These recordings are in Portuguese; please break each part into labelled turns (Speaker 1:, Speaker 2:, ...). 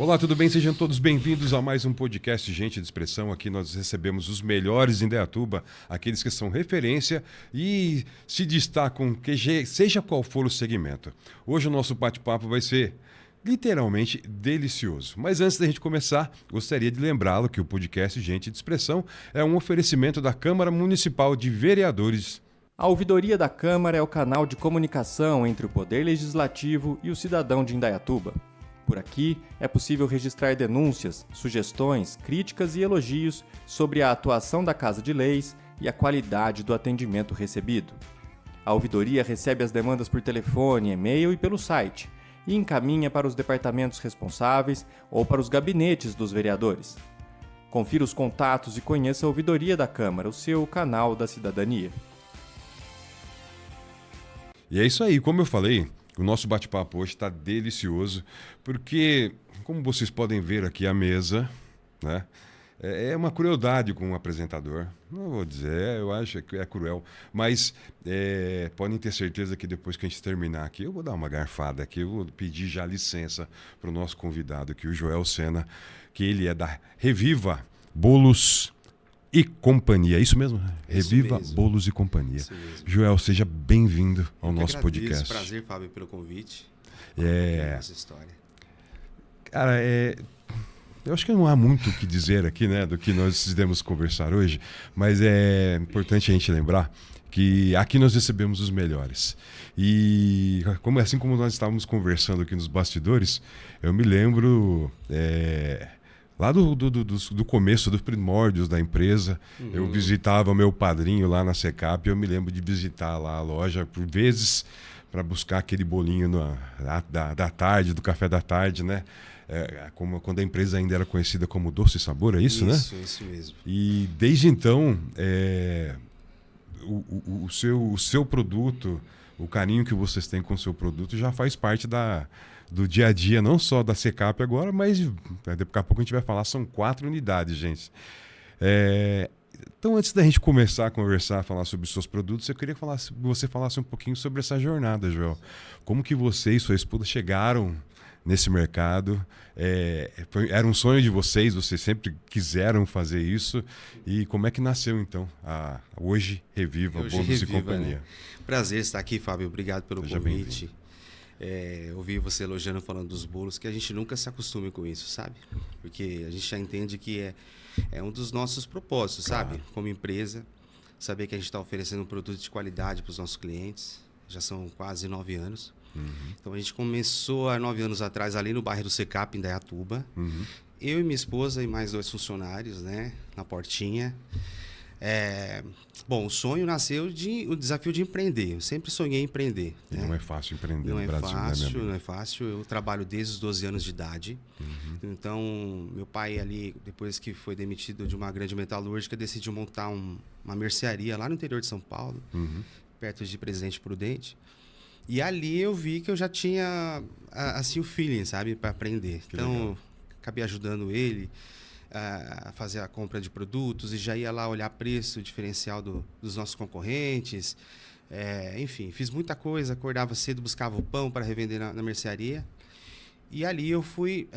Speaker 1: Olá, tudo bem? Sejam todos bem-vindos a mais um podcast Gente de Expressão. Aqui nós recebemos os melhores em Indaiatuba, aqueles que são referência e se destacam, seja qual for o segmento. Hoje o nosso bate-papo vai ser literalmente delicioso. Mas antes da gente começar, gostaria de lembrá-lo que o podcast Gente de Expressão é um oferecimento da Câmara Municipal de Vereadores.
Speaker 2: A Ouvidoria da Câmara é o canal de comunicação entre o Poder Legislativo e o cidadão de Indaiatuba. Por aqui é possível registrar denúncias, sugestões, críticas e elogios sobre a atuação da Casa de Leis e a qualidade do atendimento recebido. A ouvidoria recebe as demandas por telefone, e-mail e pelo site e encaminha para os departamentos responsáveis ou para os gabinetes dos vereadores. Confira os contatos e conheça a Ouvidoria da Câmara, o seu canal da cidadania.
Speaker 1: E é isso aí, como eu falei, o nosso bate-papo hoje está delicioso, porque, como vocês podem ver aqui a mesa, né, é uma crueldade com um apresentador. Não vou dizer, eu acho que é cruel, mas podem ter certeza que depois que a gente terminar aqui, eu vou dar uma garfada aqui, eu vou pedir já licença para o nosso convidado aqui, o Joel Sena, que ele é da Reviva Bolos e Companhia, é isso mesmo? Reviva
Speaker 3: mesmo.
Speaker 1: Bolos e Companhia.
Speaker 3: Isso mesmo.
Speaker 1: Joel, seja bem-vindo ao nosso
Speaker 3: agradeço.
Speaker 1: podcast.
Speaker 3: Prazer, Fábio, pelo convite. Essa história.
Speaker 1: Cara, eu acho que não há muito o que dizer aqui, né, do que nós decidimos conversar hoje, mas é importante a gente lembrar que aqui nós recebemos os melhores. E assim como nós estávamos conversando aqui nos bastidores, eu me lembro lá do começo, dos primórdios da empresa. Eu visitava meu padrinho lá na Secap, eu me lembro de visitar lá a loja por vezes para buscar aquele bolinho da tarde, do café da tarde, né? Quando a empresa ainda era conhecida como Doce Sabor, é isso, né?
Speaker 3: Isso mesmo.
Speaker 1: E desde então, o seu produto, o carinho que vocês têm com o seu produto já faz parte do dia a dia, não só da Secap agora, mas daqui a pouco a gente vai falar, são 4 unidades, gente. Então, antes da gente começar a conversar, a falar sobre os seus produtos, eu queria que você falasse um pouquinho sobre essa jornada, Joel. Como que você e sua esposa chegaram nesse mercado? Era um sonho de vocês sempre quiseram fazer isso. E como é que nasceu, então, a hoje Reviva Bolos e Companhia?
Speaker 3: Né? Prazer estar aqui, Fábio. Obrigado pelo
Speaker 1: Seja
Speaker 3: convite. Ouvi você elogiando, falando dos bolos, que a gente nunca se acostume com isso, sabe? Porque a gente já entende que é um dos nossos propósitos, claro, sabe? Como empresa, saber que a gente está oferecendo um produto de qualidade para os nossos clientes. Já são quase 9 anos. Então a gente começou há 9 anos atrás ali no bairro do Secap, em Indaiatuba. Eu e minha esposa e mais 2 funcionários, né? Na portinha. Bom, o sonho nasceu o desafio de empreender. Eu sempre sonhei em empreender. Né?
Speaker 1: Não é fácil empreender no Brasil, né?
Speaker 3: Não é fácil. Eu trabalho desde os 12 anos de idade. Então, meu pai ali, depois que foi demitido de uma grande metalúrgica, decidiu montar uma mercearia lá no interior de São Paulo, perto de Presidente Prudente. E ali eu vi que eu já tinha assim o feeling, sabe, para aprender. Então, acabei ajudando ele a fazer a compra de produtos e já ia lá olhar preço diferencial dos nossos concorrentes. Enfim, fiz muita coisa, acordava cedo, buscava o pão para revender na mercearia. E ali eu fui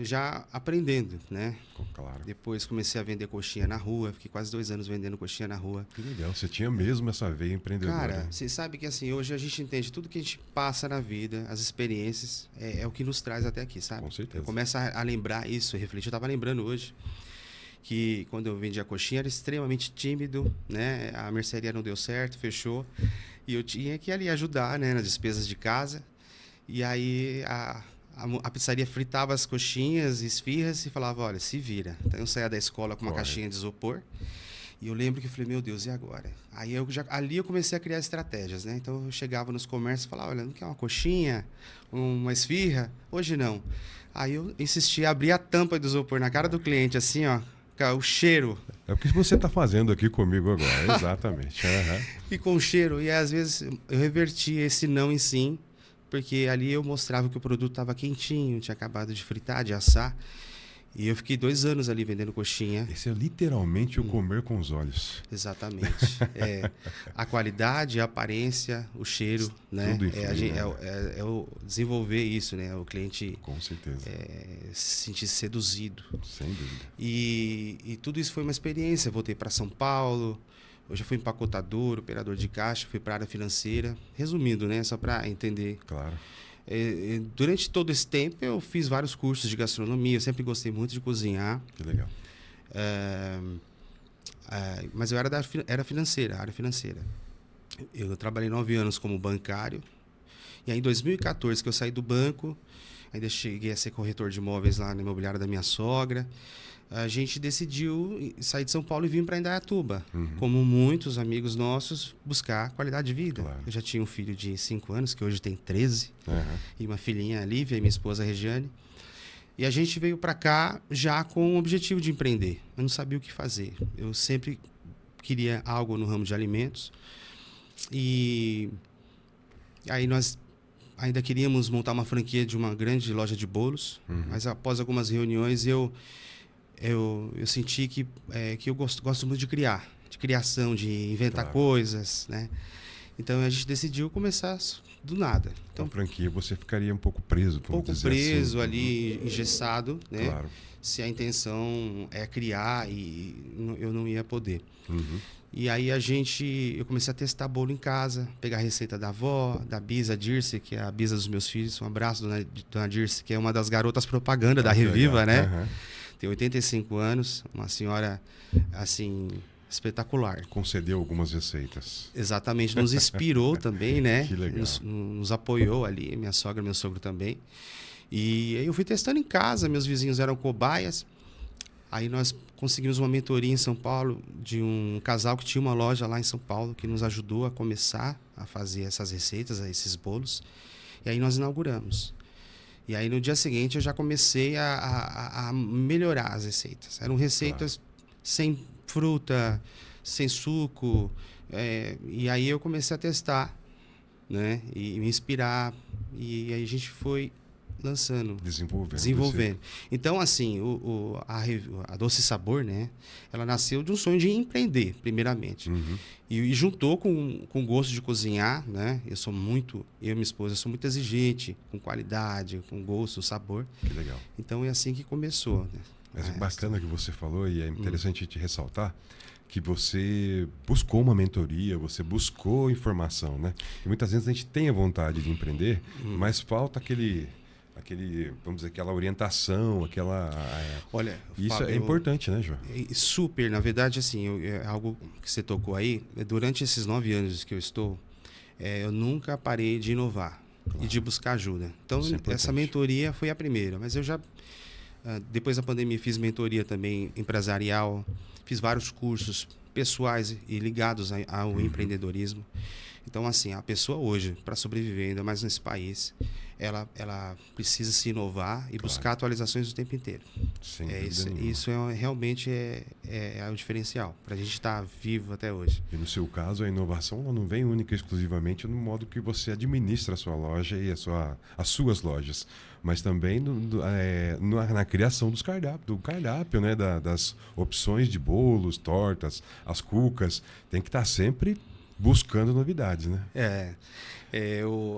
Speaker 3: já aprendendo, né?
Speaker 1: Claro.
Speaker 3: Depois comecei a vender coxinha na rua, fiquei quase 2 anos vendendo coxinha na rua.
Speaker 1: Que legal, você tinha mesmo essa veia empreendedora.
Speaker 3: Cara, você sabe que assim, hoje a gente entende tudo que a gente passa na vida, as experiências, é o que nos traz até aqui, sabe?
Speaker 1: Com certeza.
Speaker 3: Eu começo a lembrar isso, refletir. Eu estava lembrando hoje que quando eu vendia coxinha era extremamente tímido, né? A mercearia não deu certo, fechou. E eu tinha que ali ajudar, né, nas despesas de casa. E aí a pizzaria fritava as coxinhas, esfirras e falava, olha, se vira. Então eu saía da escola com uma caixinha de isopor. E eu lembro que eu falei, meu Deus, e agora? Aí ali eu comecei a criar estratégias, né? Então eu chegava nos comércios e falava, olha, não quer uma coxinha, uma esfirra? Hoje não. Aí eu insisti, abri a tampa do isopor na cara do cliente, assim, ó, o cheiro.
Speaker 1: É o que você está fazendo aqui comigo agora, exatamente.
Speaker 3: E com o cheiro, e às vezes eu revertia esse não em sim, porque ali eu mostrava que o produto estava quentinho, tinha acabado de fritar, de assar. E eu fiquei 2 anos ali vendendo coxinha.
Speaker 1: Esse é literalmente o comer com os olhos.
Speaker 3: Exatamente. A qualidade, a aparência, o cheiro, né?
Speaker 1: Tudo influi, né?
Speaker 3: É o desenvolver isso, né? O cliente
Speaker 1: Com certeza.
Speaker 3: se sentir seduzido.
Speaker 1: Sem dúvida.
Speaker 3: E tudo isso foi uma experiência. Voltei para São Paulo. Eu já fui empacotador, operador de caixa, fui para a área financeira. Resumindo, né? Só para entender.
Speaker 1: Claro.
Speaker 3: Durante todo esse tempo, eu fiz vários cursos de gastronomia. Eu sempre gostei muito de cozinhar.
Speaker 1: Que legal.
Speaker 3: Mas eu era da área financeira. Eu trabalhei 9 anos como bancário. E aí, em 2014, que eu saí do banco, ainda cheguei a ser corretor de imóveis lá na imobiliária da minha sogra. A gente decidiu sair de São Paulo e vir para Indaiatuba. Como muitos amigos nossos, buscar qualidade de vida.
Speaker 1: Claro.
Speaker 3: Eu já tinha um filho de 5 anos, que hoje tem 13. E uma filhinha, a Lívia, e minha esposa, a Regiane. E a gente veio para cá já com o objetivo de empreender. Eu não sabia o que fazer. Eu sempre queria algo no ramo de alimentos. E aí nós ainda queríamos montar uma franquia de uma grande loja de bolos. Mas após algumas reuniões eu senti que eu gosto muito de criar, de criação, de inventar coisas, né? Então a gente decidiu começar do nada.
Speaker 1: Então, franquia, você ficaria um pouco preso,
Speaker 3: um pouco preso assim, ali, engessado, né?
Speaker 1: Claro.
Speaker 3: Se a intenção é criar e eu não ia poder. E aí eu comecei a testar bolo em casa, pegar a receita da avó, da Bisa Dirce, que é a Bisa dos meus filhos. Um abraço, dona Dirce, que é uma das garotas propaganda da Reviva, né? Tem 85 anos, uma senhora, assim, espetacular.
Speaker 1: Concedeu algumas receitas.
Speaker 3: Exatamente, nos inspirou também, né?
Speaker 1: Que legal.
Speaker 3: Nos apoiou ali, minha sogra, meu sogro também. E aí eu fui testando em casa, meus vizinhos eram cobaias. Aí nós conseguimos uma mentoria em São Paulo de um casal que tinha uma loja lá em São Paulo, que nos ajudou a começar a fazer essas receitas, esses bolos. E aí nós inauguramos. E aí, no dia seguinte, eu já comecei a melhorar as receitas. Eram receitas sem fruta, sem suco. E aí eu comecei a testar, né? E me inspirar. E aí a gente foi lançando. Desenvolvendo. Então, assim, a Doce Sabor, né? Ela nasceu de um sonho de empreender, primeiramente. E juntou com o gosto de cozinhar, né? Eu e minha esposa, sou muito exigente com qualidade, com gosto, sabor.
Speaker 1: Que legal.
Speaker 3: Então, é assim que começou, né?
Speaker 1: Mas bacana que você falou, e é interessante te ressaltar, que você buscou uma mentoria, você buscou informação, né? E muitas vezes a gente tem a vontade de empreender, mas falta vamos dizer, aquela orientação,
Speaker 3: Olha,
Speaker 1: isso
Speaker 3: Fábio,
Speaker 1: é importante, né, João?
Speaker 3: Super, na verdade, assim, é algo que você tocou aí. Durante esses 9 anos que eu estou, eu nunca parei de inovar e de buscar ajuda. Então, essa mentoria foi a primeira, mas eu já, depois da pandemia, fiz mentoria também empresarial, fiz vários cursos pessoais e ligados ao empreendedorismo. Então, assim, a pessoa hoje, para sobreviver, ainda mais nesse país, ela precisa se inovar e buscar atualizações o tempo inteiro. Isso realmente é o diferencial, para a gente estar vivo até hoje.
Speaker 1: E no seu caso, a inovação não vem única e exclusivamente no modo que você administra a sua loja e as suas lojas, mas também na criação do cardápio, né? Das opções de bolos, tortas, as cucas. Tem que estar sempre buscando novidades, né?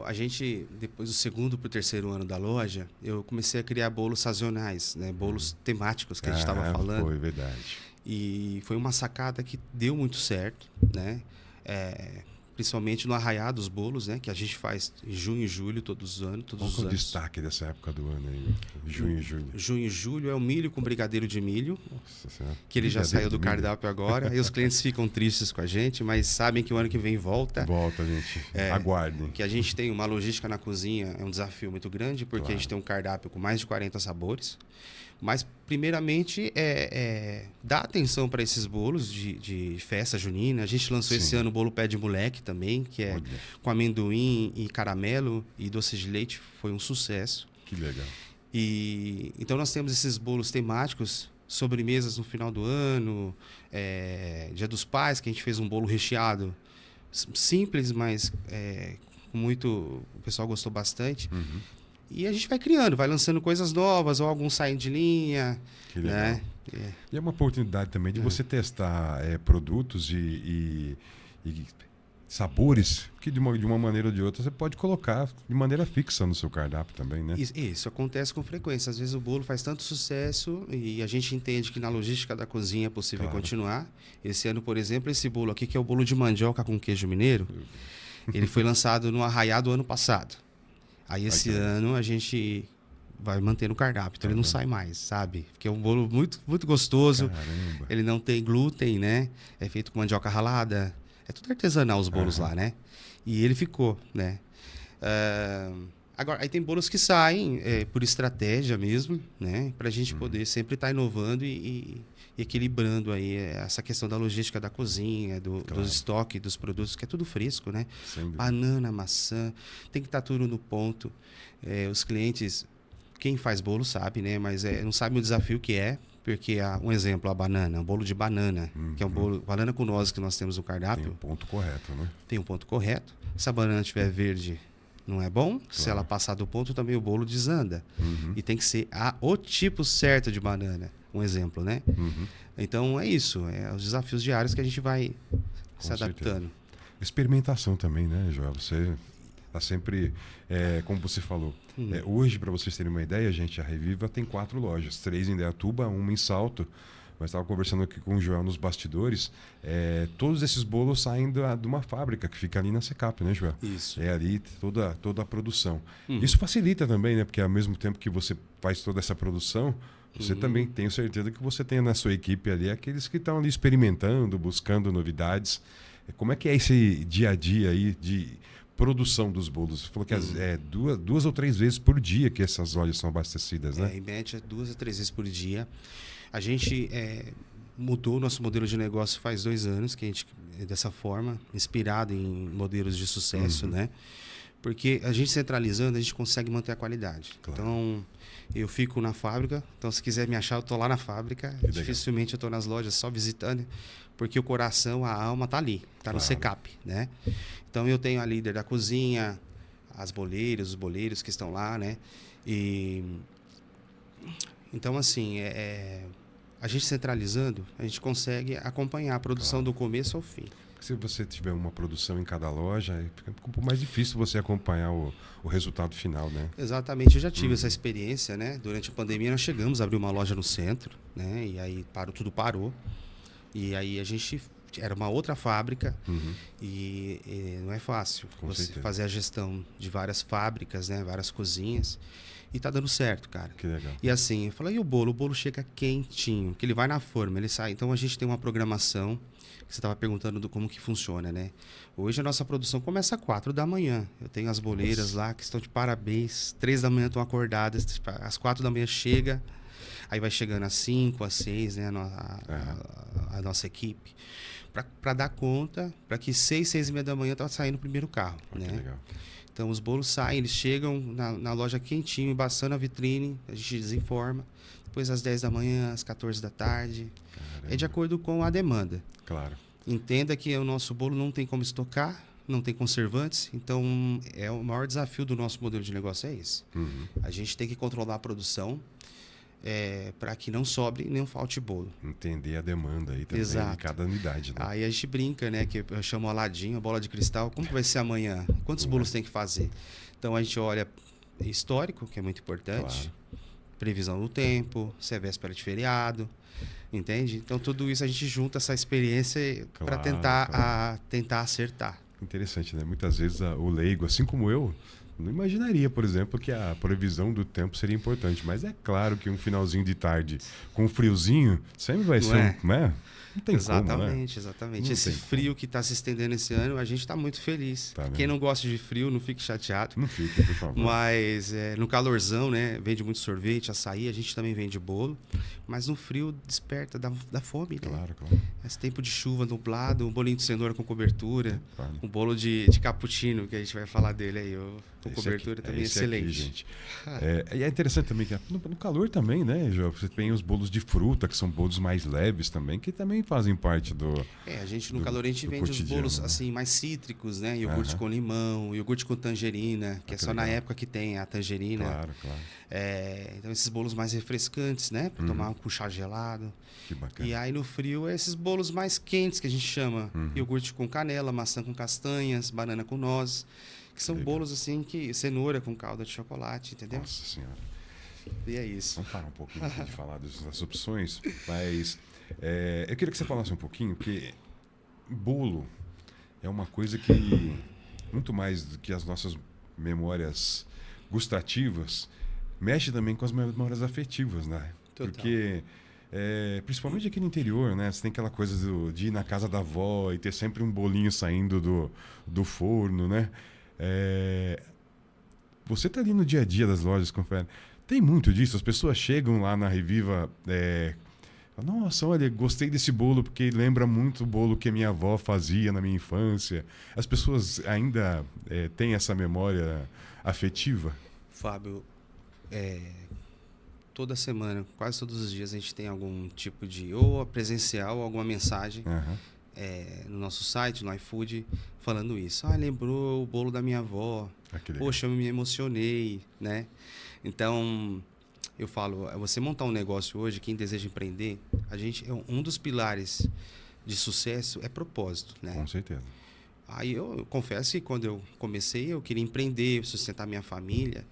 Speaker 3: A gente, depois do 2º para o 3º ano da loja, eu comecei a criar bolos sazonais, né? Bolos temáticos que a gente estava falando.
Speaker 1: Foi verdade.
Speaker 3: E foi uma sacada que deu muito certo, né? Principalmente no arraiá dos bolos, né? Que a gente faz em junho e julho todos os anos.
Speaker 1: Qual que é o destaque dessa época do ano aí? Junho e julho.
Speaker 3: Junho e julho é o milho com brigadeiro de milho.
Speaker 1: Nossa Senhora.
Speaker 3: Que ele já saiu do cardápio agora. E os clientes ficam tristes com a gente, mas sabem que o ano que vem volta.
Speaker 1: Volta, gente. Aguardem.
Speaker 3: Que a gente tem uma logística na cozinha, é um desafio muito grande, porque a gente tem um cardápio com mais de 40 sabores. Mas, primeiramente, dar atenção para esses bolos de festa junina. A gente lançou esse ano o bolo pé de moleque também, que é com amendoim e caramelo e doce de leite. Foi um sucesso.
Speaker 1: Que legal.
Speaker 3: Então, nós temos esses bolos temáticos, sobremesas no final do ano, Dia dos Pais, que a gente fez um bolo recheado. Simples, mas com muito... O pessoal gostou bastante. E a gente vai criando, vai lançando coisas novas, ou alguns saem de linha.
Speaker 1: Que legal.
Speaker 3: Né?
Speaker 1: E é uma oportunidade também de você testar produtos e sabores que de uma maneira ou de outra você pode colocar de maneira fixa no seu cardápio também, né?
Speaker 3: Isso acontece com frequência. Às vezes o bolo faz tanto sucesso e a gente entende que na logística da cozinha é possível continuar. Esse ano, por exemplo, esse bolo aqui, que é o bolo de mandioca com queijo mineiro, ele foi lançado no Arraiá do ano passado. Aí esse ano a gente vai manter no cardápio, então ele não sai mais, sabe? Porque é um bolo muito, muito gostoso.
Speaker 1: Caramba.
Speaker 3: Ele não tem glúten, né? É feito com mandioca ralada. É tudo artesanal os bolos lá, né? E ele ficou, né? Agora, aí tem bolos que saem por estratégia mesmo, né? Pra gente poder sempre estar inovando e equilibrando aí essa questão da logística da cozinha, dos estoques, dos produtos, que é tudo fresco, né? Banana, maçã, tem que estar tudo no ponto. Os clientes, quem faz bolo sabe, né? Mas não sabe o desafio que é. Porque, um exemplo, a banana, um bolo de banana, que é um bolo, banana com nozes que nós temos no cardápio.
Speaker 1: Tem um ponto correto, né?
Speaker 3: Tem um ponto correto. Se a banana estiver verde, não é bom. Claro. Se ela passar do ponto, também o bolo desanda. E tem que ser o tipo certo de banana, um exemplo, né? Então, é isso. É os desafios diários que a gente vai se adaptando.
Speaker 1: Experimentação também, né, Joel? Você está sempre, como você falou, hoje, para vocês terem uma ideia, gente, a Reviva tem 4 lojas, 3 em Indaiatuba, 1 em Salto. Mas estava conversando aqui com o Joel nos bastidores. Todos esses bolos saem de uma fábrica que fica ali na Secap, né, Joel?
Speaker 3: Isso.
Speaker 1: É ali toda a produção. Isso facilita também, né? Porque ao mesmo tempo que você faz toda essa produção, você também tenho certeza que você tem na sua equipe ali aqueles que estão ali experimentando, buscando novidades. Como é que é esse dia a dia aí de produção dos bolos? Você falou que duas ou 3 vezes por dia que essas lojas são abastecidas, né?
Speaker 3: Em média, 2 a 3 vezes por dia. A gente mudou o nosso modelo de negócio faz 2 anos, que a gente, dessa forma, inspirado em modelos de sucesso, né? Porque a gente centralizando, a gente consegue manter a qualidade. Claro. Então, eu fico na fábrica. Então, se quiser me achar, eu estou lá na fábrica. Dificilmente eu estou nas lojas só visitando, porque o coração, a alma está ali, está no Secap, né? Então, eu tenho a líder da cozinha, as boleiras, os boleiros que estão lá, né? Então, assim, a gente centralizando, a gente consegue acompanhar a produção do começo ao fim.
Speaker 1: Se você tiver uma produção em cada loja, fica um pouco mais difícil você acompanhar o resultado final, né?
Speaker 3: Exatamente, eu já tive essa experiência, né? Durante a pandemia nós chegamos a abrir uma loja no centro, né? E aí tudo parou. E aí a gente era uma outra fábrica e não é fácil você fazer a gestão de várias fábricas, né? Várias cozinhas. E tá dando certo, cara.
Speaker 1: Que legal.
Speaker 3: E assim, eu falei, e o bolo? O bolo chega quentinho, que ele vai na forma, ele sai. Então a gente tem uma programação, que você estava perguntando como que funciona, né? Hoje a nossa produção começa às 4 da manhã. Eu tenho as boleiras lá que estão de parabéns. 3 da manhã estão acordadas, às 4 da manhã chega, aí vai chegando às 5, às 6, né? A nossa equipe. Para dar conta, para que 6, 6 e meia da manhã tá saindo o primeiro carro, né? Que legal. Então, os bolos saem, eles chegam na loja quentinho, embaçando a vitrine, a gente desinforma. Depois, às 10 da manhã, às 14 da tarde. Caramba. É de acordo com a demanda.
Speaker 1: Claro.
Speaker 3: Entenda que o nosso bolo não tem como estocar, não tem conservantes. Então, o maior desafio do nosso modelo de negócio é esse. A gente tem que controlar a produção para que não sobre nem falte bolo.
Speaker 1: Entender a demanda aí também de cada unidade. Né?
Speaker 3: Aí a gente brinca, né? Que eu chamo Aladinho, a bola de cristal. Como que vai ser amanhã? Quantos bolos tem que fazer? Então a gente olha histórico, que é muito importante. Claro. Previsão do tempo, se é véspera de feriado. Entende? Então tudo isso a gente junta essa experiência para tentar acertar.
Speaker 1: Interessante, né? Muitas vezes o leigo, assim como eu, não imaginaria, por exemplo, que a previsão do tempo seria importante. Mas é claro que um finalzinho de tarde com friozinho sempre vai ser não tem
Speaker 3: exatamente,
Speaker 1: como, né?
Speaker 3: Exatamente. Não esse frio que está se estendendo esse ano, a gente está muito feliz. Quem não gosta de frio, não fique chateado.
Speaker 1: Não fique, por favor.
Speaker 3: Mas no calorzão, né? Vende muito sorvete, açaí, a gente também vende bolo. Mas no frio desperta da fome, né?
Speaker 1: Claro.
Speaker 3: Esse tempo de chuva nublado, um bolinho de cenoura com cobertura, um bolo de cappuccino, que a gente vai falar dele aí, o com cobertura também é
Speaker 1: esse
Speaker 3: excelente.
Speaker 1: Aqui, gente. E é interessante também que no calor também, né, João? Você tem os bolos de fruta, que são bolos mais leves também, que também fazem parte do...
Speaker 3: A gente no calor a gente vende os bolos assim mais cítricos, né? Iogurte com limão, iogurte com tangerina, que é só legal. Na época que tem a tangerina.
Speaker 1: Claro.
Speaker 3: Então esses bolos mais refrescantes, né? Para tomar com chá gelado.
Speaker 1: Que bacana.
Speaker 3: E aí no frio esses bolos mais quentes que a gente chama. Iogurte com canela, maçã com castanhas, banana com nozes. Que são bolos assim que cenoura com calda de chocolate, entendeu?
Speaker 1: Nossa Senhora.
Speaker 3: E é isso.
Speaker 1: Vamos parar um pouquinho aqui de falar das opções, mas eu queria que você falasse um pouquinho, porque bolo é uma coisa que, muito mais do que as nossas memórias gustativas, mexe também com as memórias afetivas, né?
Speaker 3: Total.
Speaker 1: Porque, principalmente aqui no interior, né? Você tem aquela coisa de ir na casa da avó e ter sempre um bolinho saindo do forno, né? Você tá ali no dia a dia das lojas, confere. Tem muito disso. As pessoas chegam lá na Reviva, falam, nossa, olha, gostei desse bolo porque lembra muito o bolo que a minha avó fazia na minha infância. As pessoas ainda têm essa memória afetiva?
Speaker 3: Fábio, toda semana, quase todos os dias, a gente tem algum tipo de, ou presencial, ou alguma mensagem no nosso site, no iFood, falando isso. Lembrou o bolo da minha avó. Poxa, eu me emocionei, né? Então, eu falo, você montar um negócio hoje, quem deseja empreender, um dos pilares de sucesso é propósito, né?
Speaker 1: Com certeza.
Speaker 3: Aí eu confesso que quando eu comecei, eu queria empreender, sustentar minha família.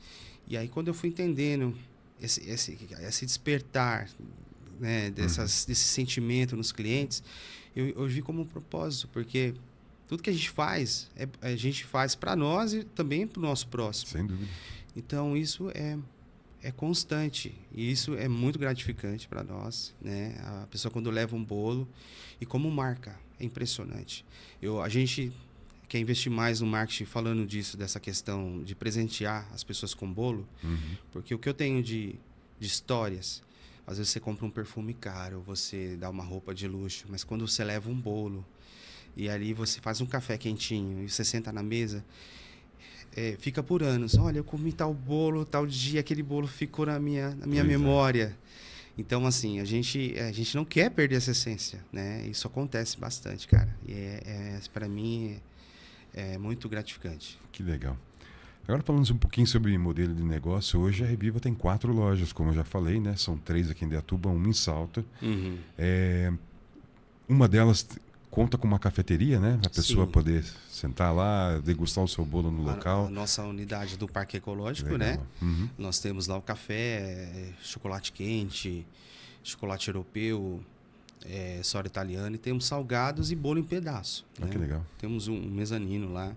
Speaker 3: E aí quando eu fui entendendo esse despertar, né, desse sentimento nos clientes, eu vi como um propósito, porque tudo que a gente faz para nós e também para o nosso próximo.
Speaker 1: Sem dúvida.
Speaker 3: Então isso é constante e isso é muito gratificante para nós, né? A pessoa quando leva um bolo e como marca, é impressionante. A gente quer investir mais no marketing falando disso, dessa questão de presentear as pessoas com bolo, porque o que eu tenho de histórias, às vezes você compra um perfume caro, você dá uma roupa de luxo, mas quando você leva um bolo e ali você faz um café quentinho e você senta na mesa, fica por anos. Olha, eu comi tal bolo, tal dia, aquele bolo ficou na minha memória. Então, assim, a gente não quer perder essa essência, né? Isso acontece bastante, cara. E para mim é muito gratificante.
Speaker 1: Que legal. Agora falando um pouquinho sobre modelo de negócio, hoje a Reviva tem 4 lojas, como eu já falei, né? São 3 aqui em Indaiatuba, 1 em Salto. Uma delas conta com uma cafeteria, né? A pessoa poder sentar lá, degustar o seu bolo no local.
Speaker 3: A nossa unidade do Parque Ecológico,
Speaker 1: legal,
Speaker 3: né? Nós temos lá o café, chocolate quente, chocolate europeu, soro italiano, e temos salgados e bolo em pedaço. Né?
Speaker 1: Que legal.
Speaker 3: Temos um mezanino lá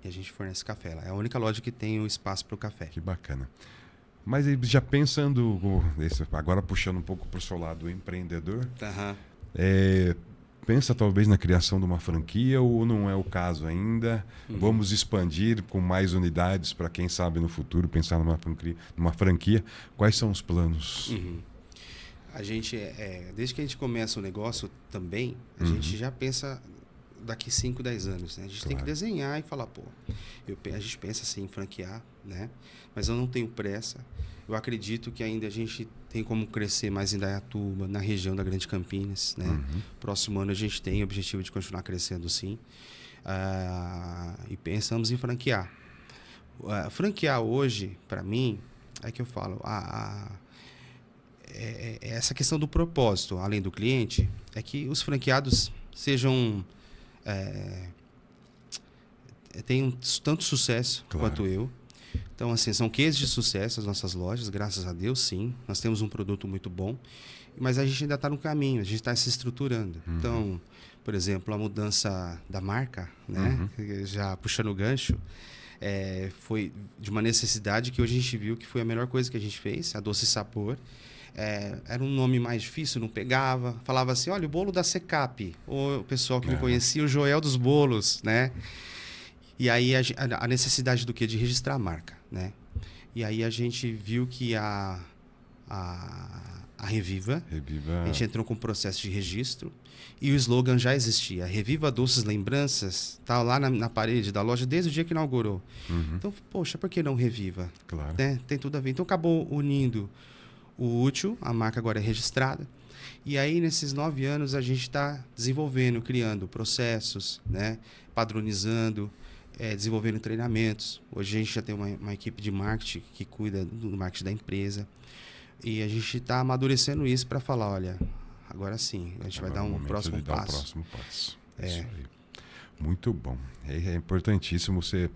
Speaker 3: e a gente fornece café lá. É a única loja que tem o espaço para o café.
Speaker 1: Que bacana. Mas já pensando, agora puxando um pouco para o seu lado empreendedor, pensa talvez na criação de uma franquia ou não é o caso ainda? Vamos expandir com mais unidades para quem sabe no futuro pensar numa franquia. Quais são os planos?
Speaker 3: A gente, desde que a gente começa o negócio também, a gente já pensa daqui 5, 10 anos. Né? A gente tem que desenhar e falar, a gente pensa assim em franquear, né? Mas eu não tenho pressa. Eu acredito que ainda a gente tem como crescer mais em Indaiatuba, na região da Grande Campinas, né? Próximo ano a gente tem o objetivo de continuar crescendo, sim. E pensamos em franquear. Franquear hoje, para mim, é que eu falo, essa questão do propósito, além do cliente, é que os franqueados sejam... tenham tanto sucesso quanto eu. Então, assim, são cases de sucesso as nossas lojas, graças a Deus, sim. Nós temos um produto muito bom, mas a gente ainda está no caminho, a gente está se estruturando. Então, por exemplo, a mudança da marca, né? Já puxando o gancho, foi de uma necessidade que hoje a gente viu que foi a melhor coisa que a gente fez, a Doce Sabor. Era um nome mais difícil, não pegava. Falava assim, olha, o bolo da Secap. Ou o pessoal que me conhecia, o Joel dos Bolos, né? E aí a necessidade do quê? De registrar a marca, né? E aí a gente viu que a a Reviva.
Speaker 1: Reviva.
Speaker 3: A gente entrou com o processo de registro e o slogan já existia. Reviva Doces Lembranças, tá lá na parede da loja desde o dia que inaugurou. Então, poxa, por que não Reviva?
Speaker 1: Claro.
Speaker 3: Né? Tem tudo a ver. Então, acabou unindo o útil, a marca agora é registrada. E aí, nesses 9 anos, a gente está desenvolvendo, criando processos, né? Padronizando, desenvolvendo treinamentos. Hoje a gente já tem uma equipe de marketing que cuida do marketing da empresa. E a gente está amadurecendo isso para falar, olha, agora sim, a gente vai dar um próximo passo.
Speaker 1: Dar o próximo passo. Isso aí. Muito bom. É importantíssimo você...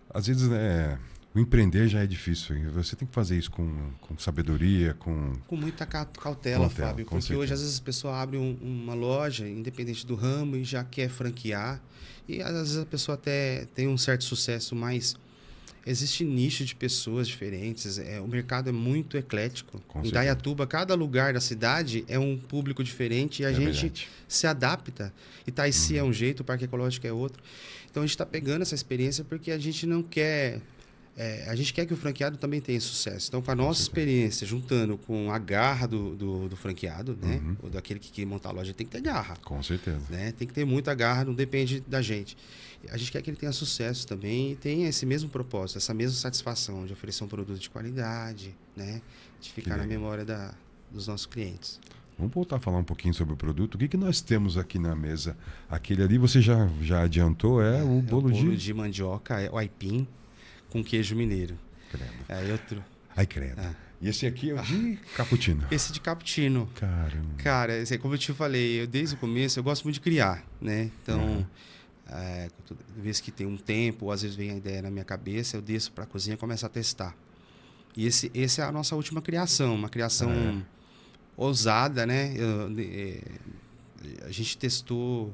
Speaker 1: Às vezes, né, o empreender já é difícil. Você tem que fazer isso com sabedoria, com
Speaker 3: muita cautela, Fábio. Porque certeza. Hoje, às vezes, a pessoa abre uma loja, independente do ramo, e já quer franquear. E, às vezes, a pessoa até tem um certo sucesso, mas... Existe nicho de pessoas diferentes, o mercado é muito eclético. Em Indaiatuba, cada lugar da cidade é um público diferente e a gente se adapta. Itaici é um jeito, o Parque Ecológico é outro. Então a gente está pegando essa experiência porque a gente não quer... a gente quer que o franqueado também tenha sucesso. Então, com a nossa experiência, juntando com a garra do franqueado, né? Ou daquele que quer montar a loja, tem que ter garra.
Speaker 1: Com certeza.
Speaker 3: Né? Tem que ter muita garra, não depende da gente. A gente quer que ele tenha sucesso também e tenha esse mesmo propósito, essa mesma satisfação de oferecer um produto de qualidade, né? De ficar na memória dos nossos clientes.
Speaker 1: Vamos voltar a falar um pouquinho sobre o produto. O que nós temos aqui na mesa? Aquele ali você já adiantou, o bolo
Speaker 3: de mandioca, o aipim, com queijo mineiro.
Speaker 1: Credo. Ai, credo. E esse aqui é o de cappuccino?
Speaker 3: Esse de cappuccino.
Speaker 1: Caramba.
Speaker 3: Cara, como eu te falei, desde o começo eu gosto muito de criar, né? Então... toda vez que tem um tempo, ou às vezes vem a ideia na minha cabeça, eu desço para a cozinha e começo a testar. E esse é a nossa última criação, uma criação ousada, né? A gente testou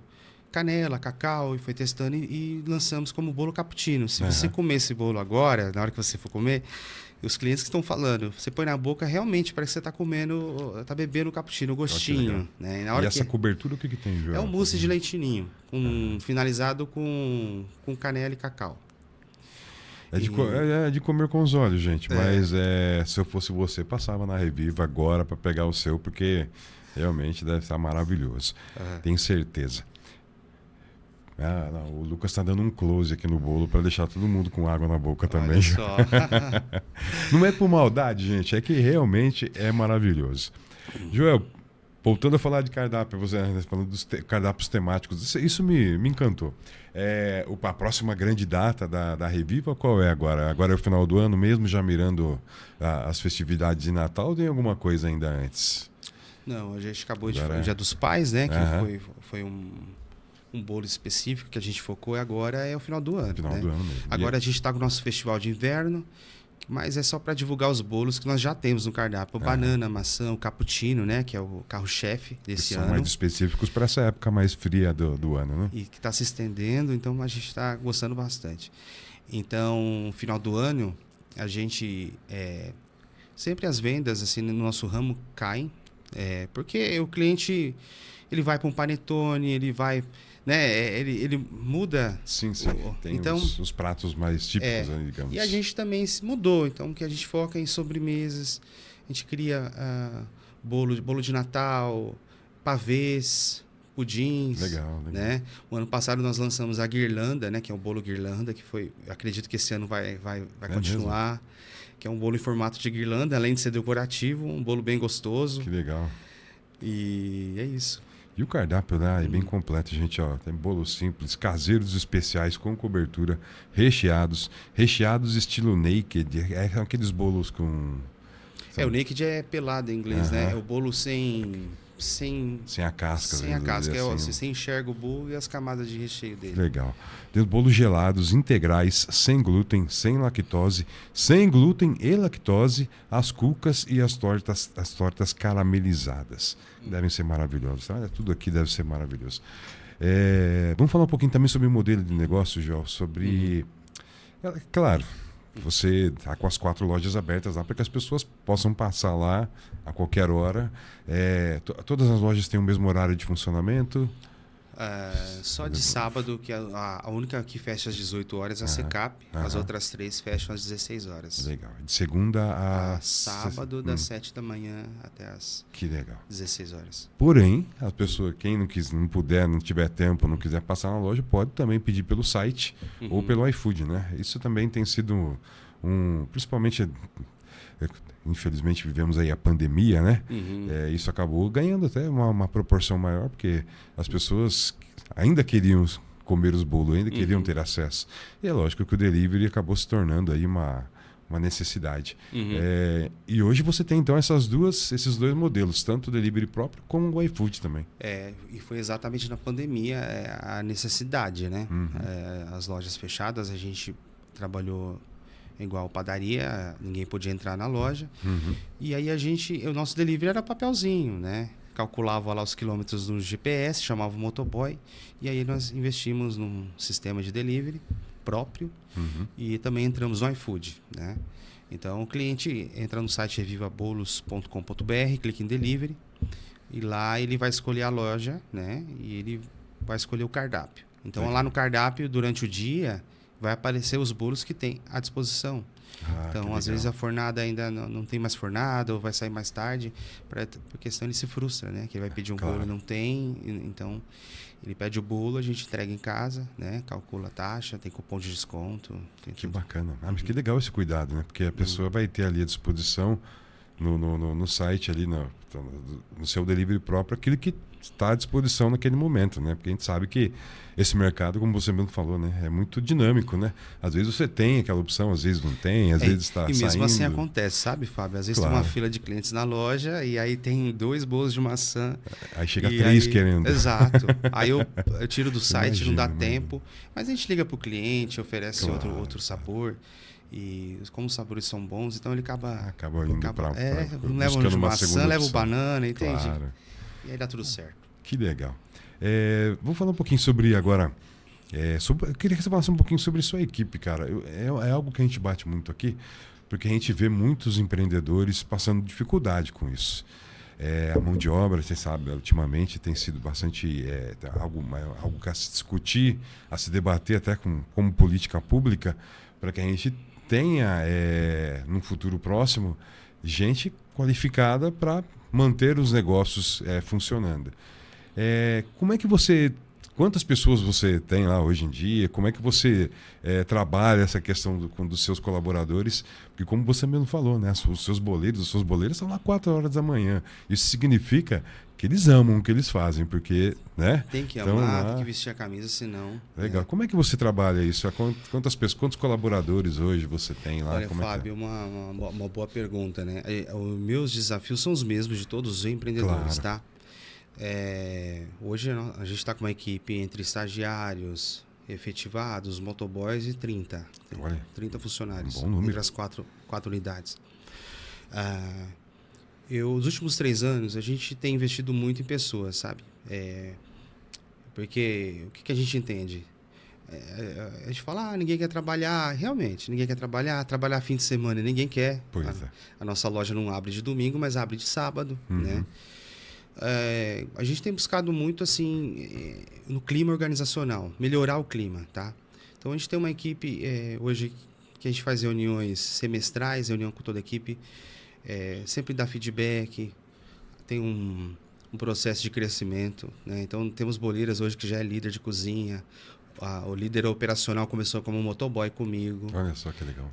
Speaker 3: canela, cacau e foi testando e lançamos como bolo cappuccino. Se você comer esse bolo agora, na hora que você for comer, os clientes que estão falando, você põe na boca, realmente parece que você está comendo, está bebendo o cappuccino, o gostinho. Né?
Speaker 1: E essa cobertura, o que tem, Joel?
Speaker 3: É um mousse de leitinho, finalizado com canela e cacau.
Speaker 1: É de comer com os olhos, gente. Mas se eu fosse você, passava na Reviva agora para pegar o seu, porque realmente deve estar maravilhoso. Tenho certeza. O Lucas está dando um close aqui no bolo para deixar todo mundo com água na boca também.
Speaker 3: Olha só.
Speaker 1: Não é por maldade, gente. É que realmente é maravilhoso. Joel, voltando a falar de cardápio, você falando dos cardápios temáticos, isso me encantou. A próxima grande data da Reviva, qual é agora? Agora é o final do ano mesmo, já mirando as festividades de Natal, ou tem alguma coisa ainda antes?
Speaker 3: Não, a gente acabou de falar o Dia dos Pais, né? Que foi um bolo específico que a gente focou e agora é o final do ano.
Speaker 1: Final do ano mesmo.
Speaker 3: Agora a gente está com o nosso festival de inverno, mas é só para divulgar os bolos que nós já temos no cardápio. Banana, maçã, o cappuccino, né? Que é o carro-chefe desse ano.
Speaker 1: São mais específicos para essa época mais fria do ano, né?
Speaker 3: E que está se estendendo, então a gente está gostando bastante. Então, no final do ano, a gente... sempre as vendas assim, no nosso ramo caem, porque o cliente ele vai para um panetone, ele vai... Né? Ele muda.
Speaker 1: Sim. Tem
Speaker 3: então,
Speaker 1: os pratos mais típicos, digamos.
Speaker 3: E a gente também se mudou. Então, que a gente foca em sobremesas. A gente cria bolo de Natal, pavês, pudins.
Speaker 1: Legal.
Speaker 3: Né? O ano passado nós lançamos a guirlanda, né? Que é o bolo guirlanda, que foi... Acredito que esse ano vai continuar. Mesmo? Que é um bolo em formato de guirlanda, além de ser decorativo, um bolo bem gostoso.
Speaker 1: Que legal.
Speaker 3: E é isso.
Speaker 1: E o cardápio, né, é bem completo, gente. Tem bolos simples, caseiros especiais com cobertura, recheados estilo naked. São aqueles bolos com...
Speaker 3: o naked é pelado em inglês, né? É o bolo sem
Speaker 1: a casca.
Speaker 3: Sem a casca, você enxerga o bolo e as camadas de recheio dele.
Speaker 1: Legal. Tem bolos gelados, integrais, sem glúten, sem lactose, sem glúten e lactose, as cucas e as tortas caramelizadas. Devem ser maravilhosos. Tudo aqui deve ser maravilhoso. Vamos falar um pouquinho também sobre o modelo de negócio, Joel, sobre... Claro, você está com as 4 lojas abertas lá para que as pessoas possam passar lá a qualquer hora. Todas as lojas têm o mesmo horário de funcionamento?
Speaker 3: Só de sábado, que a única que fecha às 18 horas é a Secap. As outras 3 fecham às 16 horas.
Speaker 1: Legal. De segunda a...
Speaker 3: sábado, das 7 da manhã até as
Speaker 1: Que legal.
Speaker 3: 16 horas.
Speaker 1: Porém, a pessoa, quem não puder, não tiver tempo, não quiser passar na loja, pode também pedir pelo site ou pelo iFood, né? Isso também tem sido principalmente... Infelizmente vivemos aí a pandemia, né? Isso acabou ganhando até uma proporção maior, porque as pessoas ainda queriam comer os bolos, ainda queriam ter acesso. E é lógico que o delivery acabou se tornando aí uma necessidade. E hoje você tem então esses dois modelos, tanto o delivery próprio como o iFood também.
Speaker 3: E foi exatamente na pandemia a necessidade, né? As lojas fechadas, a gente trabalhou igual padaria, ninguém podia entrar na loja. E aí o nosso delivery era papelzinho, né? Calculava lá os quilômetros no GPS, chamava o motoboy, e aí nós investimos num sistema de delivery próprio e também entramos no iFood, né? Então o cliente entra no site revivabolos.com.br, clica em delivery e lá ele vai escolher a loja, né? E ele vai escolher o cardápio. Então lá no cardápio, durante o dia, vai aparecer os bolos que tem à disposição. Então, às vezes a fornada ainda não tem mais fornada ou vai sair mais tarde, porque senão ele se frustra, né? Que ele vai pedir um bolo e não tem, então ele pede o bolo, a gente entrega em casa, né? Calcula a taxa, tem cupom de desconto.
Speaker 1: Que bacana. Mas que legal esse cuidado, né? Porque a pessoa vai ter ali à disposição no site ali, no seu delivery próprio, aquilo que está à disposição naquele momento, né? Porque a gente sabe que esse mercado, como você mesmo falou, né, é muito dinâmico, né? Às vezes você tem aquela opção, às vezes não tem, às vezes está saindo.
Speaker 3: E mesmo assim acontece, sabe, Fábio? Às vezes tem uma fila de clientes na loja e aí tem 2 bolos de maçã.
Speaker 1: Aí chega 3 querendo.
Speaker 3: Exato. Aí eu tiro do site, não dá tempo. Mas a gente liga para o cliente, oferece outro sabor. E como os sabores são bons, então ele acaba indo para não leva o de maçã, leva o banana, entende?
Speaker 1: Claro.
Speaker 3: E aí dá tudo certo.
Speaker 1: Que legal. Vamos falar um pouquinho sobre agora. Eu queria que você falasse um pouquinho sobre sua equipe, cara. É algo que a gente bate muito aqui, porque a gente vê muitos empreendedores passando dificuldade com isso. A mão de obra, você sabe, ultimamente tem sido bastante algo a se discutir, a se debater até como política pública, para que a gente tenha, num futuro próximo, gente qualificada para manter os negócios funcionando. Como é que quantas pessoas você tem lá hoje em dia? Como é que você trabalha essa questão dos seus colaboradores? Porque como você mesmo falou, né? Os seus boleiros estão lá 4 horas da manhã. Isso significa que eles amam o que eles fazem, porque, né?
Speaker 3: Tem que amar, tem que vestir a camisa, senão...
Speaker 1: Legal. Como é que você trabalha isso? Quantas pessoas, quantos colaboradores hoje você tem lá?
Speaker 3: Olha, Fábio, uma boa pergunta, né? Os meus desafios são os mesmos de todos os empreendedores, tá? Hoje a gente está com uma equipe entre estagiários, efetivados, motoboys e 30.
Speaker 1: Olha,
Speaker 3: 30 funcionários,
Speaker 1: um bom número.
Speaker 3: entre as quatro unidades. Os últimos 3 anos, a gente tem investido muito em pessoas, sabe? Porque o que a gente entende? A gente fala, ninguém quer trabalhar. Realmente, ninguém quer trabalhar fim de semana, ninguém quer. A nossa loja não abre de domingo, mas abre de sábado, né? A gente tem buscado muito assim no clima organizacional, melhorar o clima, tá? Então a gente tem uma equipe hoje que a gente faz reuniões semestrais, reunião com toda a equipe, sempre dá feedback, tem um processo de crescimento, né? Então temos boleiras hoje que já é líder de cozinha, o líder operacional começou como motoboy comigo.
Speaker 1: Olha só que legal.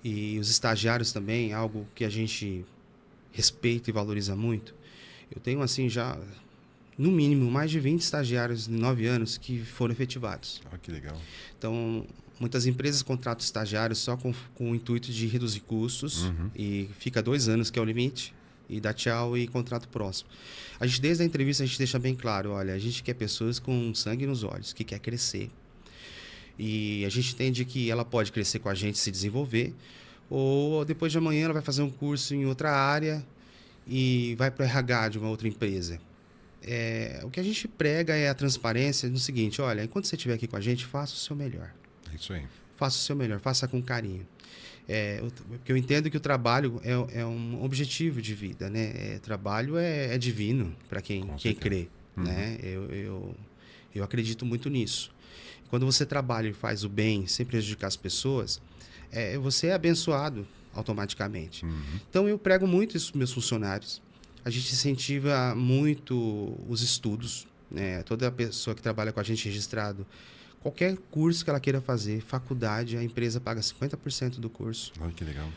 Speaker 3: E os estagiários também, algo que a gente respeita e valoriza muito. Eu tenho, assim, já, no mínimo, mais de 20 estagiários de 9 anos que foram efetivados.
Speaker 1: Que legal.
Speaker 3: Então, muitas empresas contratam estagiários só com o intuito de reduzir custos e fica 2 anos, que é o limite, e dá tchau e contrato próximo. A gente, desde a entrevista, a gente deixa bem claro, olha, a gente quer pessoas com sangue nos olhos, que quer crescer. E a gente entende que ela pode crescer com a gente, se desenvolver, ou depois de amanhã ela vai fazer um curso em outra área e vai para o RH de uma outra empresa. O que a gente prega é a transparência no seguinte, olha, enquanto você estiver aqui com a gente, faça o seu melhor.
Speaker 1: Isso aí.
Speaker 3: Faça o seu melhor, faça com carinho. Porque eu entendo que o trabalho é um objetivo de vida, né? Trabalho é divino para quem crê, né? Eu acredito muito nisso. Quando você trabalha e faz o bem sem prejudicar as pessoas, você é abençoado automaticamente. Então, eu prego muito isso para meus funcionários. A gente incentiva muito os estudos, né? Toda pessoa que trabalha com a gente registrado, qualquer curso que ela queira fazer, faculdade, a empresa paga 50% do curso.
Speaker 1: Olha que legal.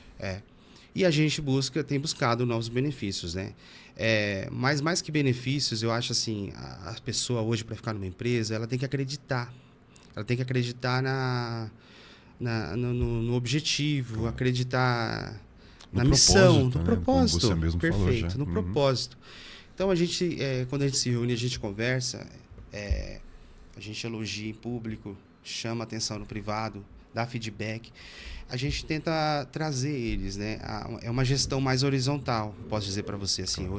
Speaker 3: E a gente tem buscado novos benefícios, né? Mas mais que benefícios, eu acho assim, a pessoa hoje, para ficar numa empresa, ela tem que acreditar. Ela tem que acreditar no objetivo, acreditar na missão, no propósito.
Speaker 1: Como você mesmo
Speaker 3: Perfeito,
Speaker 1: falou já.
Speaker 3: no propósito. Então, quando a gente se reúne, a gente conversa, a gente elogia em público, chama atenção no privado, dá feedback. A gente tenta trazer eles, né? É uma gestão mais horizontal, posso dizer para você assim.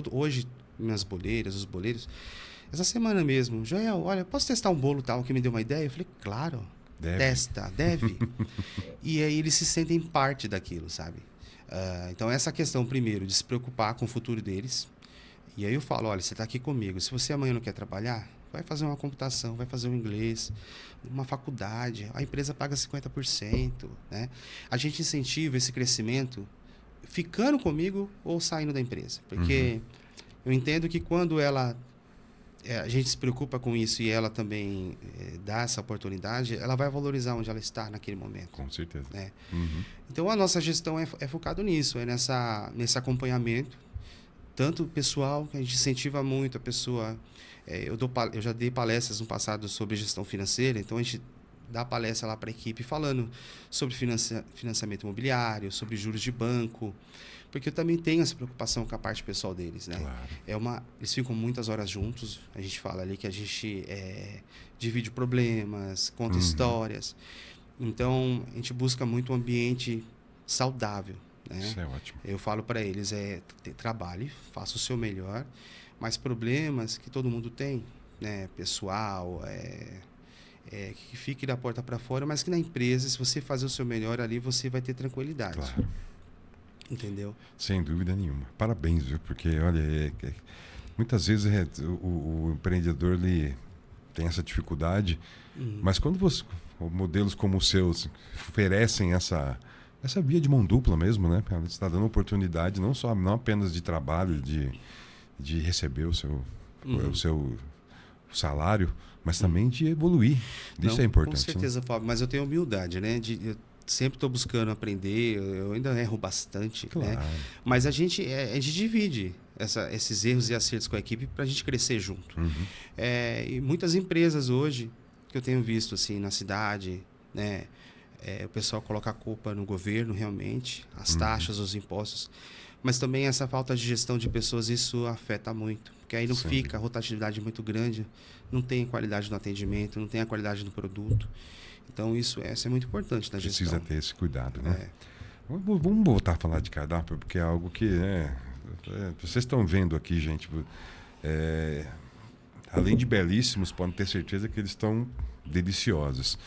Speaker 3: Hoje, minhas boleiras, os boleiros, essa semana mesmo, Joel, olha, posso testar um bolo tal que me deu uma ideia? Eu falei, claro, deve. E aí eles se sentem parte daquilo, sabe? Então, essa questão, primeiro, de se preocupar com o futuro deles. E aí eu falo, olha, você está aqui comigo, se você amanhã não quer trabalhar, vai fazer uma computação, vai fazer um inglês, uma faculdade, a empresa paga 50%, né? A gente incentiva esse crescimento ficando comigo ou saindo da empresa. Porque eu entendo que quando a gente se preocupa com isso e ela também dá essa oportunidade, ela vai valorizar onde ela está naquele momento.
Speaker 1: Com certeza.
Speaker 3: Né? Então, a nossa gestão é focada nisso, nesse acompanhamento, tanto pessoal, que a gente incentiva muito a pessoa. Eu já dei palestras no passado sobre gestão financeira, então a gente dá palestra lá para a equipe falando sobre financiamento imobiliário, sobre juros de banco, porque eu também tenho essa preocupação com a parte pessoal deles, né?
Speaker 1: Claro.
Speaker 3: Eles ficam muitas horas juntos, a gente fala ali que a gente divide problemas, conta histórias, então a gente busca muito um ambiente saudável, né?
Speaker 1: Isso é ótimo.
Speaker 3: Eu falo para eles, trabalhe, faça o seu melhor, mas problemas que todo mundo tem, né? Pessoal, que fique da porta para fora, mas que na empresa, se você fazer o seu melhor ali, você vai ter tranquilidade.
Speaker 1: Claro.
Speaker 3: Entendeu?
Speaker 1: Sem dúvida nenhuma. Parabéns, viu? Porque, olha, muitas vezes o empreendedor ele tem essa dificuldade, mas quando modelos como os seus oferecem essa via de mão dupla mesmo, né? Ela está dando oportunidade não apenas de trabalho, de receber o seu salário, mas também de evoluir. Isso é importante.
Speaker 3: Com certeza,
Speaker 1: né?
Speaker 3: Fábio, mas eu tenho humildade, né? Eu sempre estou buscando aprender, eu ainda erro bastante,
Speaker 1: Claro.
Speaker 3: né? Mas a gente divide esses erros e acertos com a equipe para a gente crescer junto. E muitas empresas hoje, que eu tenho visto assim na cidade, né? O pessoal coloca a culpa no governo, realmente, as taxas, os impostos, mas também essa falta de gestão de pessoas, isso afeta muito, porque aí não fica a rotatividade muito grande, não tem qualidade no atendimento, não tem a qualidade do produto. Então, isso é muito importante na gestão.
Speaker 1: Precisa ter esse cuidado, né? Vamos voltar a falar de cardápio, porque é algo que... vocês estão vendo aqui, gente, além de belíssimos, podem ter certeza que eles estão deliciosos.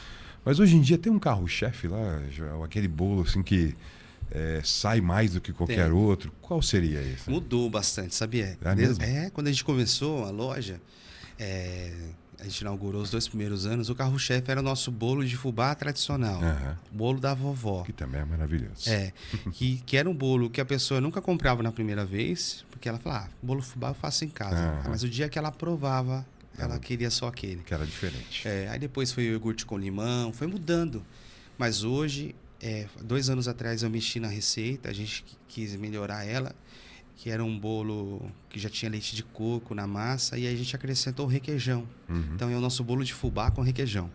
Speaker 1: Mas hoje em dia tem um carro-chefe lá, Joel, aquele bolo assim que sai mais do que qualquer outro. Qual seria esse?
Speaker 3: Mudou bastante, sabia? Quando a gente começou a loja, a gente inaugurou os 2 primeiros anos, o carro-chefe era o nosso bolo de fubá tradicional. Bolo da vovó.
Speaker 1: Que também é maravilhoso.
Speaker 3: Que era um bolo que a pessoa nunca comprava na primeira vez, porque ela falava, bolo fubá eu faço em casa. Mas o dia que ela provava, ela queria só aquele.
Speaker 1: Que era diferente.
Speaker 3: Aí depois foi o iogurte com limão, foi mudando. Mas hoje, 2 anos atrás eu mexi na receita, a gente quis melhorar ela, que era um bolo que já tinha leite de coco na massa, e aí a gente acrescentou o requeijão. Então é o nosso bolo de fubá com requeijão.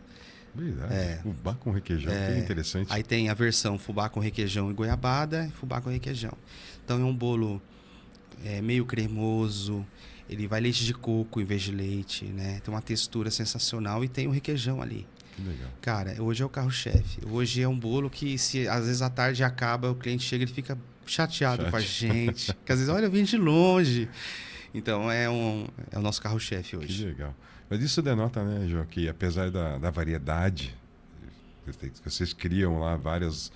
Speaker 1: Verdade. Fubá com requeijão, que interessante.
Speaker 3: Aí tem a versão fubá com requeijão e goiabada, e fubá com requeijão. Então é um bolo meio cremoso, ele vai leite de coco em vez de leite, né? Tem uma textura sensacional e tem o requeijão ali.
Speaker 1: Que legal.
Speaker 3: Cara, hoje é o carro-chefe. Hoje é um bolo que, se às vezes à tarde acaba, o cliente chega e ele fica chateado com a gente. Porque às vezes, olha, eu vim de longe. Então, é o nosso carro-chefe hoje.
Speaker 1: Que legal. Mas isso denota, né, João, que apesar da variedade, vocês criam lá várias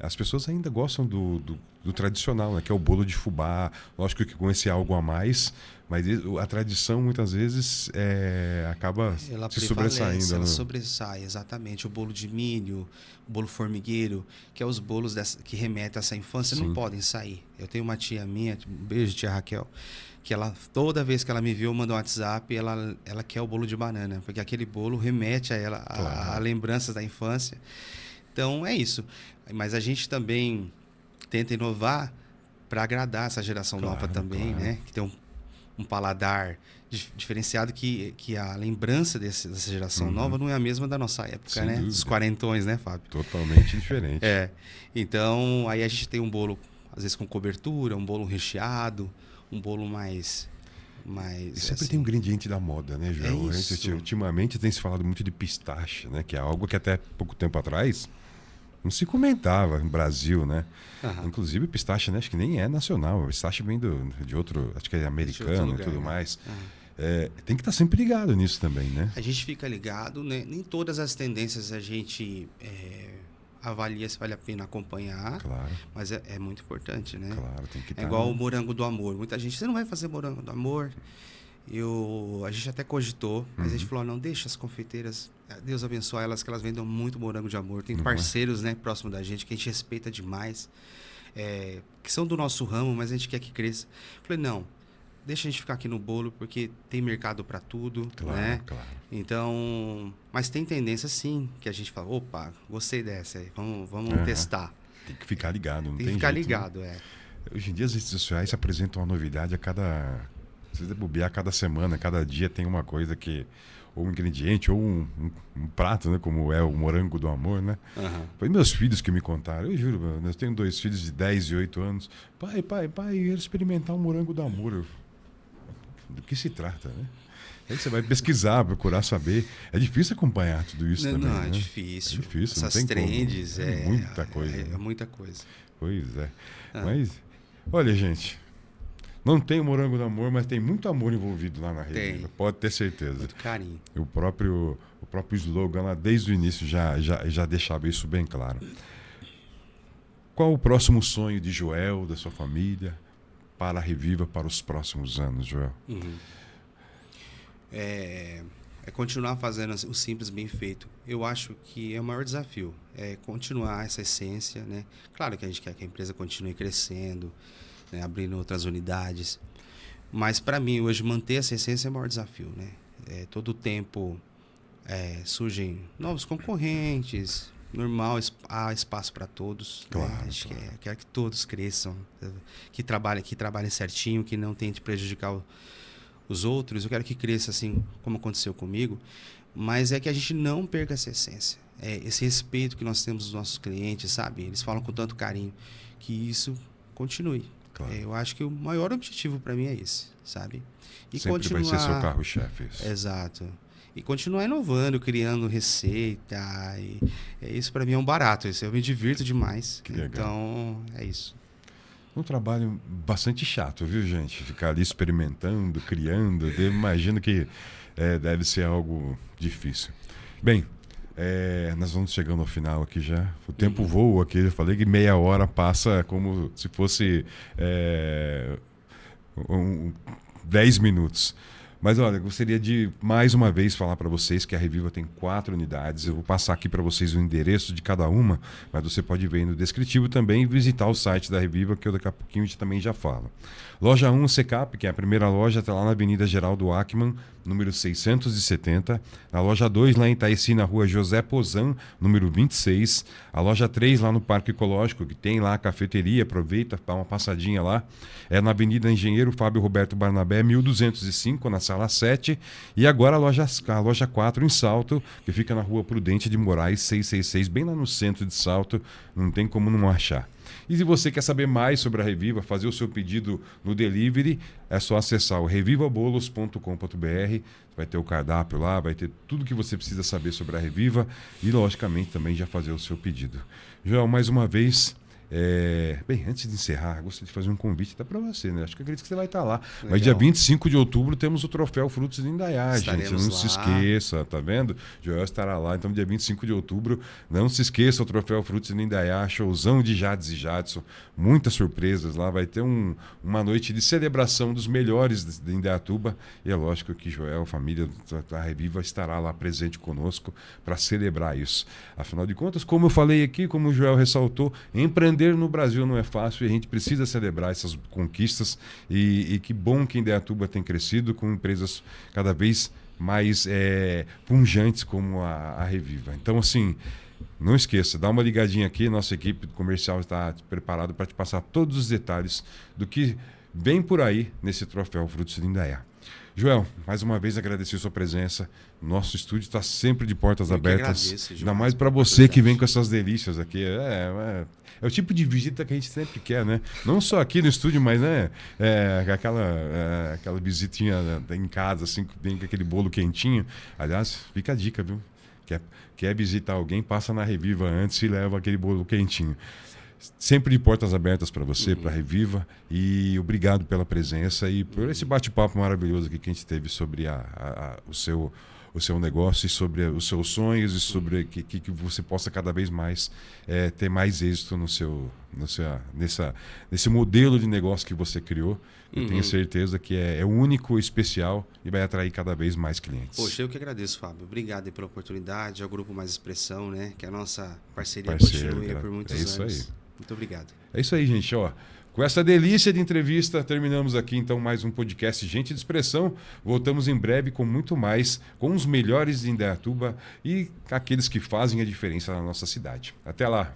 Speaker 1: as pessoas ainda gostam do tradicional, né? Que é o bolo de fubá. Lógico que com esse algo a mais, mas a tradição muitas vezes acaba
Speaker 3: Ela
Speaker 1: se
Speaker 3: prevalece,
Speaker 1: sobressaindo.
Speaker 3: ela
Speaker 1: Né?
Speaker 3: sobressai, exatamente. O bolo de milho, o bolo formigueiro, que é os bolos que remetem a essa infância,
Speaker 1: Sim.
Speaker 3: não podem sair. Eu tenho uma tia minha, um beijo, tia Raquel, que ela, toda vez que ela me viu, manda um WhatsApp, ela quer o bolo de banana, porque aquele bolo remete a ela, a lembranças da infância. Então, é isso. Mas a gente também tenta inovar para agradar essa geração nova também, né? Que tem um paladar diferenciado, que a lembrança dessa geração nova não é a mesma da nossa época,
Speaker 1: Sem
Speaker 3: né?
Speaker 1: dúvida.
Speaker 3: Dos quarentões, né, Fábio?
Speaker 1: Totalmente diferente.
Speaker 3: Então, aí a gente tem um bolo, às vezes com cobertura, um bolo recheado, um bolo mais
Speaker 1: E sempre
Speaker 3: assim,
Speaker 1: tem um ingrediente da moda, né, Joel?
Speaker 3: isso.
Speaker 1: Ultimamente tem se falado muito de pistache, né? Que é algo que até pouco tempo atrás não se comentava no Brasil, né?
Speaker 3: Aham.
Speaker 1: Inclusive pistache, né? Acho que nem é nacional. O pistache vem de outro, acho que é americano
Speaker 3: lugar,
Speaker 1: e tudo
Speaker 3: né?
Speaker 1: mais.
Speaker 3: Aham.
Speaker 1: Tem que estar sempre ligado nisso também, né?
Speaker 3: A gente fica ligado, né? Nem todas as tendências a gente avalia se vale a pena acompanhar,
Speaker 1: Claro,
Speaker 3: mas é muito importante, né?
Speaker 1: claro, tem que
Speaker 3: É
Speaker 1: estar.
Speaker 3: igual o morango do amor. Muita gente, você não vai fazer morango do amor? A gente até cogitou, mas a gente falou, não, deixa as confeiteiras, Deus abençoe elas, que elas vendam muito morango de amor. Tem parceiros, né, próximo da gente, que a gente respeita demais, que são do nosso ramo, mas a gente quer que cresça. Falei, não, deixa a gente ficar aqui no bolo, porque tem mercado para tudo,
Speaker 1: Claro,
Speaker 3: né?
Speaker 1: claro.
Speaker 3: Então, mas tem tendência sim, que a gente fala, opa, gostei dessa aí, vamos testar.
Speaker 1: Tem que ficar ligado, não
Speaker 3: Tem
Speaker 1: tem
Speaker 3: que ficar
Speaker 1: jeito, né?
Speaker 3: ligado,
Speaker 1: Hoje em dia as redes sociais apresentam uma novidade a cada. Se você bobear, cada semana, cada dia tem uma coisa que. Ou um ingrediente, ou um prato, né? Como é o morango do amor, né?
Speaker 3: Aham.
Speaker 1: Foi meus filhos que me contaram. Eu juro, eu tenho 2 filhos de 10 e 8 anos. Pai, eu quero experimentar um morango do amor. Do que se trata, né? Aí você vai pesquisar, procurar saber. É difícil acompanhar tudo isso também,
Speaker 3: Não,
Speaker 1: né?
Speaker 3: é difícil.
Speaker 1: É difícil, não
Speaker 3: Essas
Speaker 1: tem como.
Speaker 3: trends,
Speaker 1: É muita coisa,
Speaker 3: É
Speaker 1: né?
Speaker 3: muita coisa.
Speaker 1: Pois é.
Speaker 3: Ah.
Speaker 1: Mas, olha, gente, não tem o morango do amor, mas tem muito amor envolvido lá na rede.
Speaker 3: Tem.
Speaker 1: Pode ter certeza.
Speaker 3: Muito carinho.
Speaker 1: O próprio slogan lá, desde o início, já deixava isso bem claro. Qual o próximo sonho de Joel, da sua família, para a Reviva para os próximos anos, Joel?
Speaker 3: É continuar fazendo o simples bem feito. Eu acho que é o maior desafio. É continuar essa essência, né? Claro que a gente quer que a empresa continue crescendo, né? Abrindo outras unidades. Mas, para mim, hoje, manter essa essência é o maior desafio, né? Todo tempo surgem novos concorrentes. Normal, há espaço para todos.
Speaker 1: Claro,
Speaker 3: né? A gente quer que todos cresçam, que trabalhem certinho, que não tente prejudicar os outros. Eu quero que cresça assim como aconteceu comigo, mas é que a gente não perca essa essência, esse respeito que nós temos dos nossos clientes, sabe? Eles falam com tanto carinho, que isso continue.
Speaker 1: Claro.
Speaker 3: Eu acho que o maior objetivo para mim é esse, sabe? E
Speaker 1: Sempre
Speaker 3: continuar...
Speaker 1: vai ser seu carro-chefe. Isso.
Speaker 3: Exato. E continuar inovando, criando receita. Isso para mim é um barato. Eu me divirto demais.
Speaker 1: Que legal.
Speaker 3: Então, é isso.
Speaker 1: Um trabalho bastante chato, viu, gente? Ficar ali experimentando, criando. Eu imagino que deve ser algo difícil. Bem, nós vamos chegando ao final aqui já. O tempo voa aqui. Eu falei que meia hora passa como se fosse 10 minutos. Mas olha, eu gostaria de mais uma vez falar para vocês que a Reviva tem 4 unidades. Eu vou passar aqui para vocês o endereço de cada uma, mas você pode ver aí no descritivo também e visitar o site da Reviva, que eu daqui a pouquinho a gente também já fala. Loja 1 Secap, que é a primeira loja, está lá na Avenida Geraldo Ackmann, número 670. A loja 2 lá em Itaici, na rua José Pozan, número 26. A loja 3 lá no Parque Ecológico, que tem lá a cafeteria, aproveita, dá uma passadinha lá. É na Avenida Engenheiro Fábio Roberto Barnabé, 1205, na sala 7. E agora a loja 4 em Salto, que fica na rua Prudente de Moraes, 666, bem lá no centro de Salto. Não tem como não achar. E se você quer saber mais sobre a Reviva, fazer o seu pedido no delivery, é só acessar o revivabolos.com.br. Vai ter o cardápio lá, vai ter tudo que você precisa saber sobre a Reviva e, logicamente, também já fazer o seu pedido. Joel, mais uma vez, Bem, antes de encerrar, gostaria de fazer um convite até para você, né? Acho que eu acredito que você vai estar lá.
Speaker 3: Legal.
Speaker 1: Mas dia 25 de outubro temos o troféu Frutos de Indaiá, gente.
Speaker 3: Estaremos
Speaker 1: Não se
Speaker 3: lá.
Speaker 1: esqueça, tá vendo? Joel estará lá. Então, dia 25 de outubro, não se esqueça o troféu Frutos de Indaiá, showzão de Jades e Jadson, muitas surpresas lá. Vai ter uma noite de celebração dos melhores de Indaiatuba. E é lógico que Joel, a família da Reviva, estará lá presente conosco para celebrar isso. Afinal de contas, como eu falei aqui, como o Joel ressaltou, empreender no Brasil não é fácil e a gente precisa celebrar essas conquistas e que bom que Indaiatuba tem crescido com empresas cada vez mais punjantes como a Reviva. Então, assim, não esqueça, dá uma ligadinha aqui, nossa equipe comercial está preparada para te passar todos os detalhes do que vem por aí nesse troféu Frutos de Indaiá. Joel, mais uma vez agradecer a sua presença. Nosso estúdio está sempre de portas abertas.
Speaker 3: Agradeço,
Speaker 1: ainda mais para você que vem com essas delícias aqui. É o tipo de visita que a gente sempre quer, né? Não só aqui no estúdio, mas aquela visitinha em casa, assim, que vem com aquele bolo quentinho. Aliás, fica a dica, viu? Quer visitar alguém, passa na Reviva antes e leva aquele bolo quentinho. Sempre de portas abertas para você, para a Reviva, e obrigado pela presença e por esse bate-papo maravilhoso aqui que a gente teve sobre o seu negócio e sobre os seus sonhos e sobre que você possa cada vez mais ter mais êxito nesse modelo de negócio que você criou. Eu tenho certeza que é único, especial e vai atrair cada vez mais clientes.
Speaker 3: Poxa, eu que agradeço, Fábio. Obrigado aí pela oportunidade, ao Grupo Mais Expressão, né? Que a nossa parceria continue por muitos anos.
Speaker 1: É isso aí.
Speaker 3: Muito obrigado.
Speaker 1: É isso aí, gente. Com essa delícia de entrevista, terminamos aqui então mais um podcast Gente de Expressão. Voltamos em breve com muito mais, com os melhores de Indaiatuba e aqueles que fazem a diferença na nossa cidade. Até lá!